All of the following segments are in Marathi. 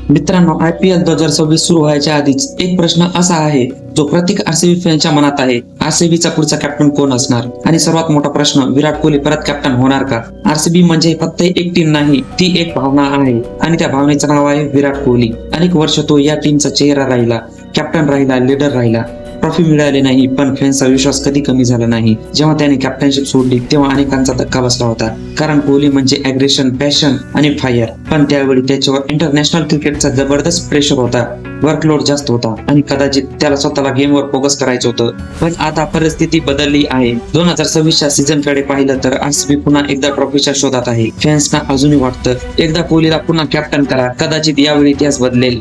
मित्रांनो, IPL 2026 सुरू व्हायच्या आधीच एक प्रश्न असा आहे जो प्रत्येक आरसीबी फॅनच्या मनात आहे. आरसीबीचा पुढचा कॅप्टन कोण असणार? आणि सर्वात मोठा प्रश्न, विराट कोहली परत कॅप्टन होणार का? आरसीबी म्हणजे फक्त एक टीम नाही, ती एक भावना आहे आणि त्या भावनेचं नाव आहे विराट कोहली. अनेक वर्ष तो या टीमचा चेहरा राहिला, कॅप्टन राहिला, लीडर राहिला. ट्रॉफी मिळाली नाही, पण फॅन्सचा विश्वास कधी कमी झाला नाही. जेव्हा त्याने कॅप्टनशिप सोडली तेव्हा अनेकांचा धक्का बसला होता, कारण कोहली म्हणजे अग्रेशन, पॅशन आणि फायर. पण त्यावेळी त्याच्यावर इंटरनॅशनल क्रिकेटचा जबरदस्त प्रेशर होता, वर्कलोड जास्त होता आणि कदाचित त्याला स्वतःला गेमवर फोकस करायचं होतं. पण आता परिस्थिती बदलली आहे. 2026च्या सीझन कडे पाहिलं तर आरसीबी पुन्हा एकदा ट्रॉफीच्या शोधात आहे. फॅन्सना अजूनही वाटतं एकदा कोहलीला पुन्हा कॅप्टन करा, कदाचित यावेळी इतिहास बदलेल.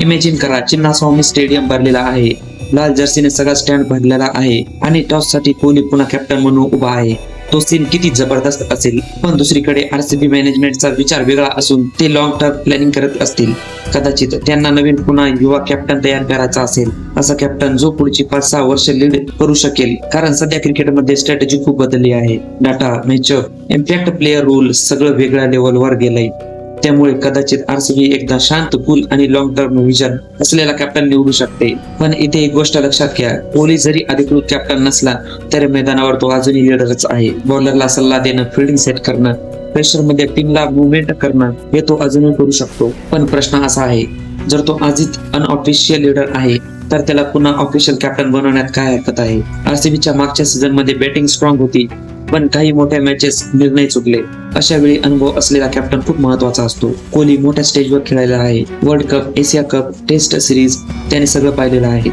इमॅजिन करा, चिन्नास्वामी स्टेडियम भरलेला आहे, लाल जर्सीने सगळा स्टँड भरलेला आहे आणि टॉस साठी कोहली पुन्हा कॅप्टन म्हणून उभा आहे. तो सीन किती जबरदस्त असेल. पण दुसरीकडे आरसीबी मॅनेजमेंटचा विचार वेगळा असून ते लॉंग टर्म प्लॅनिंग करत असतील. कदाचित त्यांना नवीन पुन्हा युवा कॅप्टन तयार करायचा असेल, असा कॅप्टन जो पुढची 5-6 वर्ष लीड करू शकेल. कारण सध्या क्रिकेटमध्ये स्ट्रॅटेजी खूप बदलली आहे. Data, matchup, impact, player role सगळं वेगळ्या लेवलवर गेलंय. त्यामुळे कदाचित आरसीबी एकदा शांत, कूल आणि लॉंग टर्म विजन असलेला कॅप्टन निवडू शकते. पण इथे एक गोष्ट लक्षात घ्या, कोहली जरी अधिकृत कॅप्टन नसला तरी मैदानावर तो अजूनही लीडरच आहे. बॉलरला सल्ला देणं, फिल्डिंग सेट करणं, प्रेशर मध्ये टीमला मुवमेंट करणं हे तो अजूनही करू शकतो. पण प्रश्न असा आहे, जर तो आधीच अनऑफिशियल लीडर आहे तर त्याला पुन्हा ऑफिशियल कॅप्टन बनवण्यात काय हरकत आहे? आरसीबीच्या मागच्या सीझन मध्ये बॅटिंग स्ट्रॉंग होती, पण काही मोठ्या मॅचेस निर्णय चुकले. अशा वेळी अनुभव असलेला कॅप्टन खूप महत्वाचा असतो. कोहली मोठ्या स्टेजवर खेळायला आहे. World cup, Asia cup, test series त्याने सगळं पाहिलेलं आहे.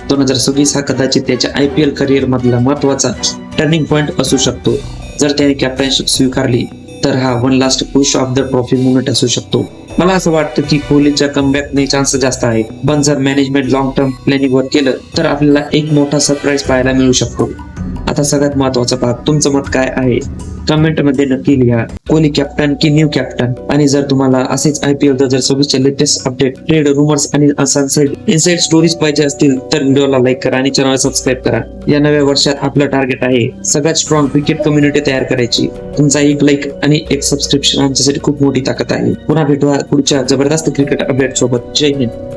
2026 हा कदाचित त्याच्या IPL करिअर मधला महत्वाचा टर्निंग पॉइंट असू शकतो. जर त्याने कॅप्टनशिप स्वीकारली तर हा one last push of the trophy movement असू शकतो. मला असं वाटतं की कोहलीच्या कमबॅकने चान्स जास्त आहे, पण जर मॅनेजमेंट लॉंग टर्म प्लॅनिंग वर केलं तर आपल्याला एक मोठा सरप्राईज पाहायला मिळू शकतो. आता सगळ्यात महत्वाचा भाग, तुमचं मत काय आहे? कमेंट मध्ये नक्की लिहा. कोहली कॅप्टन की न्यू कॅप्टन? आणि जर तुम्हाला असेच IPL 2026 चे लेटेस्ट अपडेट, ट्रेड, रुमर्स आणि इनसाइड स्टोरीज पाहिजे असतील तर व्हिडिओला लाईक करा आणि चॅनल सबस्क्राईब करा. या नव्या वर्षात आपलं टार्गेट आहे सगळ्यात स्ट्रॉंग क्रिकेट कम्युनिटी तयार करायची. तुमचा एक लाईक आणि एक सबस्क्रिप्शन आमच्यासाठी खूप मोठी ताकद आहे. पुन्हा भेटूया पुढच्या जबरदस्त क्रिकेट अपडेट सोबत. जय हिंद.